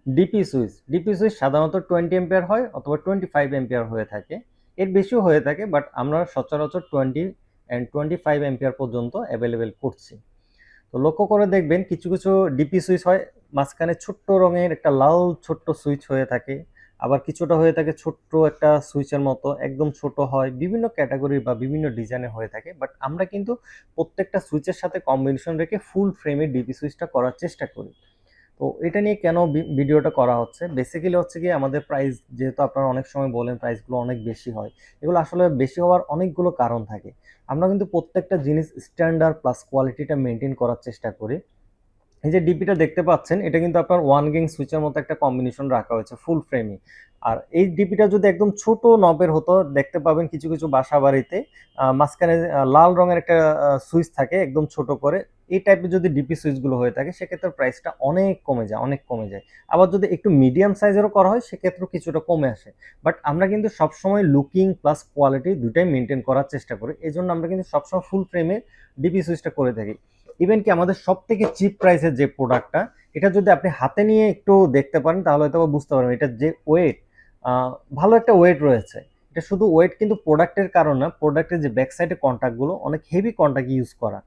DP switch সাধারণত 20 ampere হয় অথবা 25 এম্পিয়ার হয়ে থাকে, এর বেশিও হয়ে থাকে, বাট আমরা সচরাচর 20 অ্যান্ড 25 এম্পিয়ার পর্যন্ত অ্যাভেলেবেল করছি। তো লক্ষ্য করে দেখবেন কিছু কিছু ডিপি সুইচ হয় মাঝখানে ছোট্ট রঙের একটা লাল ছোট্ট সুইচ হয়ে থাকে, আবার কিছুটা হয়ে থাকে ছোট্ট একটা সুইচের মতো, একদম ছোট হয়, বিভিন্ন ক্যাটাগরি বা বিভিন্ন ডিজাইনে হয়ে থাকে। বাট আমরা কিন্তু প্রত্যেকটা সুইচের সাথে কম্বিনেশন রেখে ফুল ফ্রেমের ডিপি সুইচটা করার চেষ্টা করি। তো এটা নিয়ে কেন ভিডিওটা করা হচ্ছে, বেসিক্যালি হচ্ছে কি আমাদের প্রাইস, যেহেতু আপনারা অনেক সময় বলেন প্রাইসগুলো অনেক বেশি হয়, এগুলো আসলে বেশি হওয়ার অনেকগুলো কারণ থাকে। আমরা কিন্তু প্রত্যেকটা জিনিস স্ট্যান্ডার্ড প্লাস কোয়ালিটিটা মেনটেন করার চেষ্টা করি। এই যে ডিপিটা দেখতে পাচ্ছেন, এটা কিন্তু আপনার ওয়ান গিং সুইচের মতো একটা কম্বিনেশন রাখা হয়েছে ফুল ফ্রেমে। আর এই ডিপিটা যদি একদম ছোট নবের হতো, দেখতে পাবেন কিছু কিছু বাসা বাড়িতে মাঝখানে লাল রঙের একটা সুইচ থাকে একদম ছোট করে। এই টাইপের যদি ডিপি সুইচগুলো হয়ে থাকে সেক্ষেত্রে প্রাইসটা অনেক কমে যায়, অনেক কমে যায়। আবার যদি একটু মিডিয়াম সাইজেরও করা হয় সেক্ষেত্রেও কিছুটা কমে আসে। বাট আমরা কিন্তু সবসময় লুকিং প্লাস কোয়ালিটি দুটাই মেনটেন করার চেষ্টা করি, এই জন্য আমরা কিন্তু সবসময় ফুল ফ্রেমে ডিপি সুইচটা করে থাকি। ইভেন কি আমাদের সব থেকে চিপ প্রাইসের যে প্রোডাক্টটা, এটা যদি আপনি হাতে নিয়ে একটু দেখতে পারেন তাহলে হয়তো বুঝতে পারবেন এটার যে ওয়েট, ভালো একটা ওয়েট রয়েছে। এটা শুধু ওয়েট কিন্তু প্রোডাক্টের কারণ না, প্রোডাক্টের যে ব্যাক সাইডে কন্ট্যাক্টগুলো অনেক হেভি কন্ট্যাক্ট ইউজ করা।